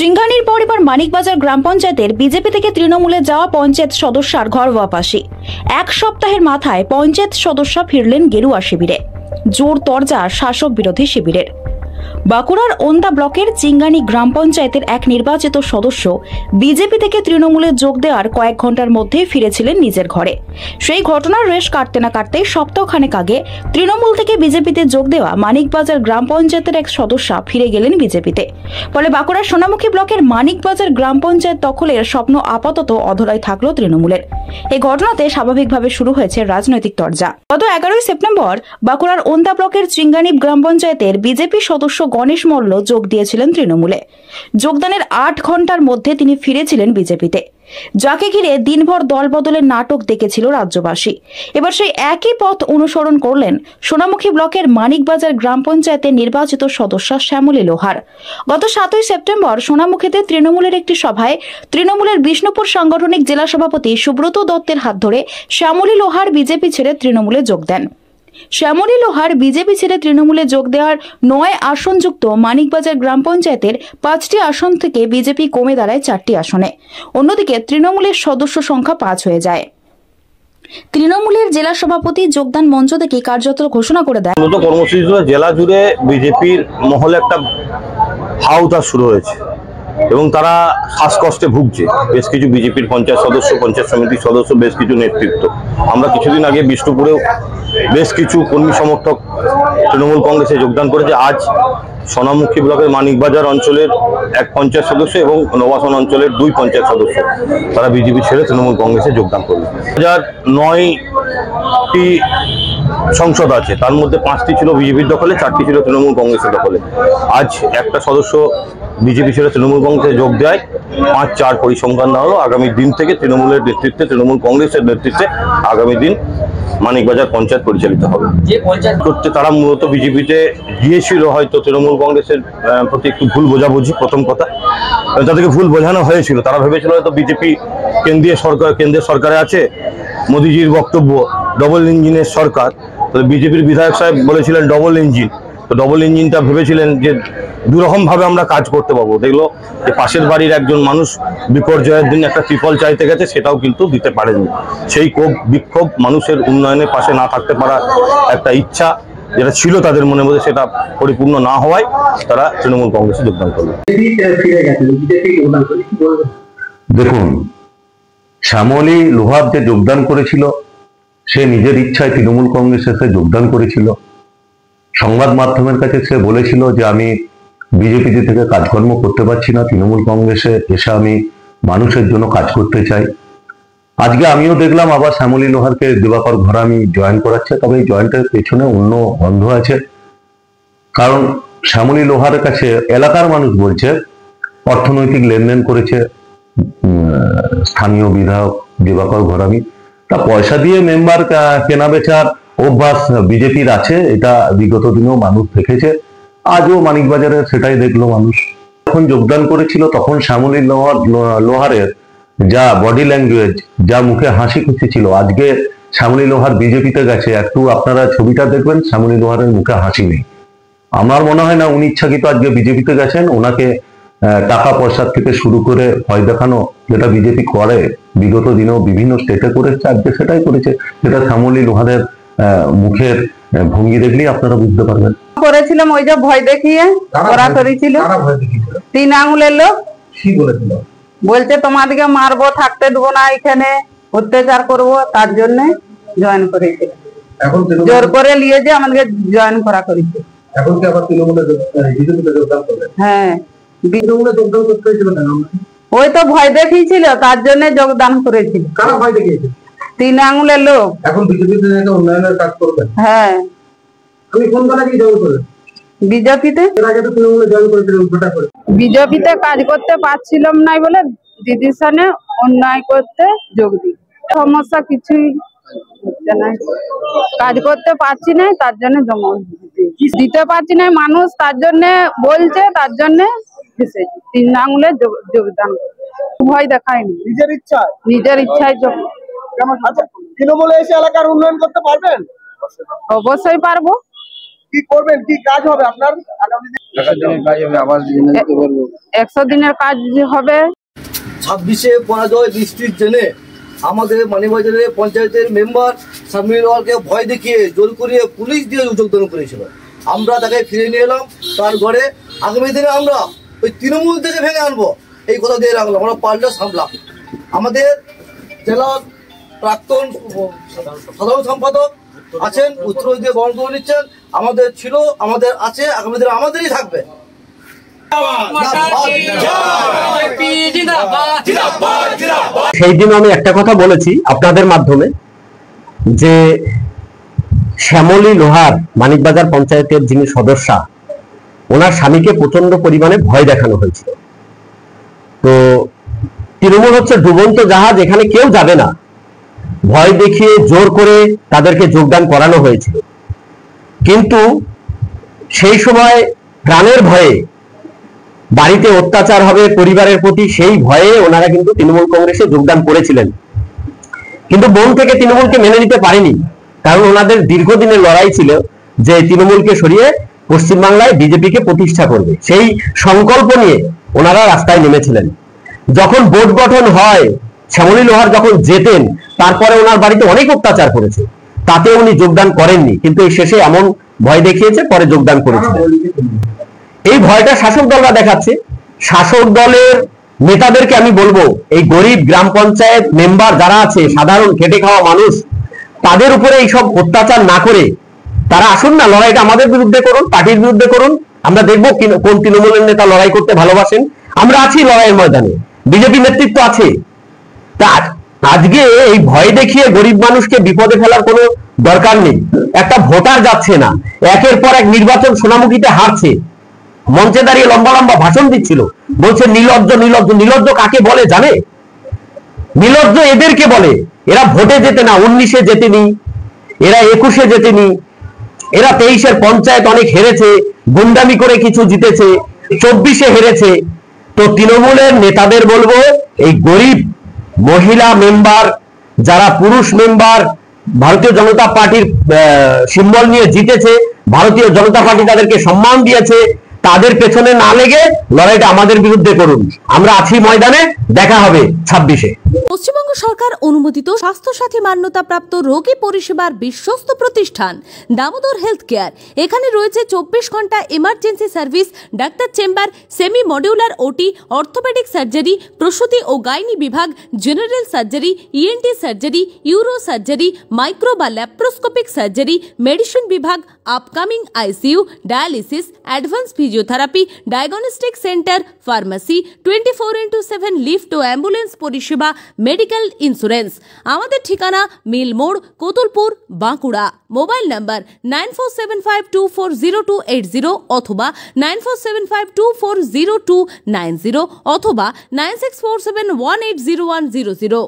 সিংঘানির পর এবার মানিকবাজার গ্রাম পঞ্চায়েতের বিজেপি থেকে তৃণমূলে যাওয়া পঞ্চায়েত সদস্যার ঘর ওয়াপাসি। এক সপ্তাহের মাথায় পঞ্চায়েত সদস্য ফিরলেন গেরুয়া শিবিরে। জোর তরজা শাসক বিরোধী শিবিরের। বাঁকুড়ার ওন্দা ব্লকের চিঙ্গানি গ্রাম পঞ্চায়েতের এক নির্বাচিত সদস্য বিজেপি থেকে তৃণমূলে যোগ দেওয়ার কয়েক ঘন্টার মধ্যে ফিরেছিলেন নিজের ঘরে। সেই ঘটনার রেশ কাটতে না কাটতে সপ্তাহখানেক আগে তৃণমূল থেকে বিজেপিতে যোগ দেওয়া মানিকবাজার গ্রাম পঞ্চায়েতের এক সদস্য ফিরে গেলেন বিজেপিতে। ফলে বাঁকুড়ার সোনামুখী ব্লকের মানিকবাজার গ্রাম পঞ্চায়েত দখলের স্বপ্ন আপাতত অধরাই থাকলো তৃণমূলের। এই ঘটনাতে স্বাভাবিকভাবে শুরু হয়েছে রাজনৈতিক তরজা। গত 11 সেপ্টেম্বর বাঁকুড়ার ওন্দা ব্লকের চিঙ্গানি গ্রাম পঞ্চায়েতের বিজেপি সদস্য গণেশ মল্ল যোগ দিয়েছিলেন তৃণমূলে। যোগদানের 8 ঘন্টার মধ্যে তিনি ফিরেছিলেন বিজেপিতে, যাকে ঘিরে দিনভর দল বদলের নাটক দেখেছিল রাজ্যবাসী। এবার সেই একই পথ অনুসরণ করলেন সোনামুখী ব্লকের মানিকবাজার গ্রাম পঞ্চায়েতের নির্বাচিত সদস্য শ্যামলী লোহার। গত 7 সেপ্টেম্বর সোনামুখীতে তৃণমূলের একটি সভায় তৃণমূলের বিষ্ণুপুর সাংগঠনিক জেলা সভাপতি সুব্রত দত্তের হাত ধরে শ্যামলী লোহার বিজেপি ছেড়ে তৃণমূলে যোগ দেন। শ্যামলী লোহার বিজেপি ছেড়ে তৃণমূলে যোগ দেওয়ার 9 আসনযুক্ত মানিকবাজার গ্রাম পঞ্চায়েতের 5টি আসন থেকে বিজেপি কমে দাঁড়ায় 4টি আসনে। অন্যদিকে তৃণমূলের সদস্য সংখ্যা 5 হয়ে যায়। তৃণমূলের জেলা সভাপতি যোগদান মঞ্চ থেকে কার্যত ঘোষণা করে দেয়। কর্মসূচি জেলা জুড়ে বিজেপির মহলে একটা হাউতাস শুরু হয়েছে এবং তারা শ্বাসকষ্টে ভুগছে। বেশ কিছু বিজেপির পঞ্চায়েত সদস্য, পঞ্চায়েত সমিতির সদস্য, বেশ কিছু নেতৃত্ব। আমরা কিছুদিন আগে বিষ্ণুপুরেও বেশ কিছু কর্মী সমর্থক তৃণমূল কংগ্রেসে যোগদান করেছে। আজ সোনামুখী ব্লকের মানিকবাজার অঞ্চলের এক পঞ্চায়েত সদস্য এবং নবাসন অঞ্চলের 2 পঞ্চায়েত সদস্য তারা বিজেপি ছেড়ে তৃণমূল কংগ্রেসে যোগদান করবে। 2009টি সংসদ আছে, তার মধ্যে 5টি ছিল বিজেপির দখলে, 4টি ছিল তৃণমূল কংগ্রেসের দখলে। আজ একটা সদস্য বিজেপি ছেড়ে তৃণমূল কংগ্রেসে যোগ দেয়, 5-4 পরিসংখ্যান দেওয়া হলো। আগামী দিন থেকে তৃণমূলের নেতৃত্বে, তৃণমূল কংগ্রেসের নেতৃত্বে আগামী দিন মানিকবাজার পঞ্চায়েত পরিচালিত হবে। যে পঞ্চায়েত করতে তারা মূলত বিজেপিতে গিয়েছিল, হয়তো তৃণমূল কংগ্রেসের প্রতি একটু ভুল বোঝাবুঝি। প্রথম কথা, তাদেরকে ভুল বোঝানো হয়েছিল। তারা ভেবেছিল হয়তো বিজেপি কেন্দ্রের সরকারে আছে, মোদিজির বক্তব্য ডবল ইঞ্জিনের সরকার। বিজেপির বিধায়ক সাহেব বলেছিলেন ডবল ইঞ্জিন। তো ডবল ইঞ্জিনটা ভেবেছিলেন যে দুরকম ভাবে আমরা কাজ করতে পারবো। দেখলো যে পাশের বাড়ির একজন মানুষ বিপর্যয়ের দিন একটা ত্রিপল চাইতে গেছে, সেটাও কিন্তু দিতে পারেনি। সেই ক্ষোভ, বিক্ষোভ, মানুষের উন্নয়নের পাশে না থাকতে পারা একটা ইচ্ছা যেটা ছিল তাদের মনের মধ্যে, সেটা পরিপূর্ণ না হওয়ায় তারা তৃণমূল কংগ্রেসে যোগদান করলো। দেখুন, শ্যামলী লোহার যে যোগদান করেছিল, সে নিজের ইচ্ছায় তৃণমূল কংগ্রেসে যোগদান করেছিল। সংবাদ মাধ্যমের কাছে সে বলেছিল যে আমি বিজেপি থেকে কাজকর্ম করতে পারছি না, তৃণমূল কংগ্রেসে এসে আমি মানুষের জন্য কাজ করতে চাই। আজকে আমিও দেখলাম আবার শ্যামলী লোহারকে দিবাকর ঘরামি জয়েন করাচ্ছে। তবে এই জয়েন্টের পেছনে অন্য বন্ধ আছে। কারণ শ্যামলী লোহারের কাছে এলাকার মানুষ বলছে অর্থনৈতিক লেনদেন করেছে স্থানীয় বিধায়ক দিবাকর ঘরামি। তা পয়সা দিয়ে মেম্বার কেনা বেচার অভ্যাস বিজেপির আছে, এটা বিগত দিনেও মানুষ দেখেছে। আজও মানিকবাজারে সেটাই দেখলো মানুষ। যখন যোগদান করেছিল তখন শ্যামলী লোহারের যা বডি ল্যাঙ্গুয়েজ, যা মুখে হাসি খুশি ছিল, আজকে শ্যামলী লোহার বিজেপিতে গেছে, একটু আপনারা ছবিটা দেখবেন, শ্যামলী লোহারের মুখে হাসি নেই। আমার মনে হয় না উনি ইচ্ছাকৃত আজকে বিজেপিতে গেছেন। ওনাকে টাকা পয়সার থেকে শুরু করে ভয় দেখানো, যেটা বিজেপি করে, বিগত দিনেও বিভিন্ন স্টেটে করেছে, আজকে সেটাই করেছে। যেটা শ্যামলী লোহারের মুখের ভঙ্গি দেখলেই আপনারা বুঝতে পারবেন। করেছিলাম ওই যে ভয় দেখিয়ে ওরা করেছিল। 3 আঙুলের লোক বলছে তোমাদেরকে মারবো, থাকতে দেবো না, এখানে অত্যাচার করবো, তার জন্য জয়েন করেছিল। জোর করে নিয়ে যে আমাদেরকে জয়েন করা করেছে। এখন কি আবার তৃণমূলে যোগদান করবে? হ্যাঁ, তৃণমূলে যোগদান করতে হয়েছিল কেন? ওই তো ভয় দেখিয়েছিল, তার জন্য যোগদান করেছিল। কারা ভয় দেখিয়েছে? 3 আঙুলের লোক। এখন বিজেপিতে উন্নয়নের কাজ করবেন? হ্যাঁ। আমি কোন দলে কি জয়েন করবেন? বিজেপিতে। এর আগে তো তৃণমূলে জয়েন করেছিলেন, ভোটা করে। বিজেপিতে কাজ করতে পারছিলাম না বলে দিদির সামনে অন্যায় করতে যোগ দিই। সমস্যা কিছুই হচ্ছে না, কাজ করতে পারছি না, তার জন্য জমা দিতে পারছি না মানুষ, তার জন্য বলছে, তার জন্য 3 আঙুলে যোগদান। ভয় দেখায়নি, নিজের ইচ্ছায় তৃণমূলে এসে এলাকার উন্নয়ন করতে পারবেন? অবশ্যই পারবো। কি করবেন, কি কাজ হবে আপনার আগামী দিনে? 100 দিনের কাজ হবে। 26-এ পরাজয় বৃষ্টির জেনে আমাদের মানিকবাজারে পঞ্চায়েতের মেম্বার শামিউল হককে ভয় দেখিয়ে জোর করিয়ে পুলিশ দিয়ে যোগদান করেছিল। আমরা তাকে ফিরে নিয়ে এলাম তার ঘরে। আগামী দিনে আমরা ওই তৃণমূল থেকে ভেঙে আনবো এই কথা দিয়ে রাখলাম। আমরা পাল্টা সামলাম। আমাদের জেলার প্রাক্তন সাধারণ সম্পাদক আছেন, উত্তর দিয়ে বহন করে নিচ্ছেন। আমাদের ছিল, আমাদের আছে, আগামী দিনে আমাদেরই থাকবে। সেই দিন আমি একটা কথা বলেছি আপনাদের মাধ্যমে যে শ্যামলী লোহার মানিকবাজার পঞ্চায়েতের যিনি সদস্যা, ওনার স্বামীকে প্রচন্ড পরিমাণে ভয় দেখানো হয়েছিল। তো তৃণমূল হচ্ছে ডুবন্ত জাহাজ, এখানে কেউ যাবে না, ভয় দেখিয়ে জোর করে তাদেরকে যোগদান করানো হয়েছিল। কিন্তু সেই সময় প্রাণের ভয়ে, বাড়িতে অত্যাচার হবে পরিবারের প্রতি, সেই ভয়ে ওনারা কিন্তু তৃণমূল কংগ্রেসে যোগদান করেছিলেন। কিন্তু মন থেকে তৃণমূলকে মেনে নিতে পারেনি, কারণ ওনাদের দীর্ঘদিনের লড়াই ছিল যে তৃণমূলকে সরিয়ে পশ্চিমবাংলায় বিজেপিকে প্রতিষ্ঠা করবে। সেই সংকল্প নিয়ে ওনারা রাস্তায় নেমেছিলেন। যখন বোর্ড গঠন হয়, শ্যামলী লোহার যখন জেতেন, তারপরে ওনার বাড়িতে অনেক অত্যাচার করেছে, তাতে উনি যোগদান করেননি। কিন্তু এই শেষে এমন ভয় দেখিয়েছে, পরে যোগদান করেছিলেন। এই ভয়টা শাসক দলরা দেখাচ্ছে। শাসক দলের নেতাদেরকে আমি বলবো, এই গরিব গ্রাম পঞ্চায়েত মেম্বার যারা আছে, সাধারণ খেটে খাওয়া মানুষ, তাদের উপরে এইসব অত্যাচার না করে তারা আসুন না, লড়াইটা আমাদের বিরুদ্ধে করুন, পার্টির বিরুদ্ধে করুন। আমরা দেখবো কোন তৃণমূলের নেতা লড়াই করতে ভালোবাসেন। আমরা আছি লড়াইয়ের ময়দানে, বিজেপি নেতৃত্ব আছে। তা আজকে এই ভয় দেখিয়ে গরিব মানুষকে বিপদে ফেলার কোনো দরকার নেই। একটা ভোটার যাচ্ছে না, একের পর এক নির্বাচন সোনামুখীতে হারছে, মঞ্চে দাঁড়িয়ে লম্বা লম্বা ভাষণ দিচ্ছিল, বলছে নির্লজ্জ নির্লজ্জ। নির্লজ্জ কাকে বলে জানে? নির্লজ্জ এদেরকে বলে। এরা ভোটে যেতে না, 19-এ জেতেনি, এরা 21-এ জেতেনি, এরা 23-এর পঞ্চায়েত অনেক হেরেছে, গুন্ডামি করে কিছু জিতেছে, 24-এ হেরেছে। তো তৃণমূলের নেতাদের বলবো, এই গরিব মহিলা মেম্বার, যারা পুরুষ মেম্বার ভারতীয় জনতা পার্টির সিম্বল নিয়ে জিতেছে, ভারতীয় জনতা পার্টি তাদেরকে সম্মান দিয়েছে, তাদের পেছনে না লেগে লড়াইটা আমাদের বিরুদ্ধে করুন। আমরা আছি ময়দানে, দেখা হবে 26-এ। পশ্চিমবঙ্গ সরকার অনুমোদিত স্বাস্থ্যসাথী মান্যতাপ্রাপ্ত রোগী পরিষেবার বিশ্বস্ত প্রতিষ্ঠান দামোদর হেলথ কেয়ার। এখানে রয়েছে 24 ঘন্টা emergency service, doctor chamber, semi modular OT, orthopedic surgery, প্রসূতি ও গাইনি বিভাগ, general surgery, ENT surgery, uro surgery, micro বা ল্যাপ্রোস্কোপিক সার্জারি, মেডিসিন বিভাগ, upcoming ICU, dialysis, advance physiotherapy, diagnostic centre, pharmacy, 24/7 lift ও ambulance পরিষেবা, মেডিকেল ইন্স্যুরেন্স। আমাদের ঠিকানা মিল মোড়, কোতুলপুর, বাঁকুড়া। মোবাইল নাম্বার 9475240280 অথবা 9475240290 অথবা 9647180100।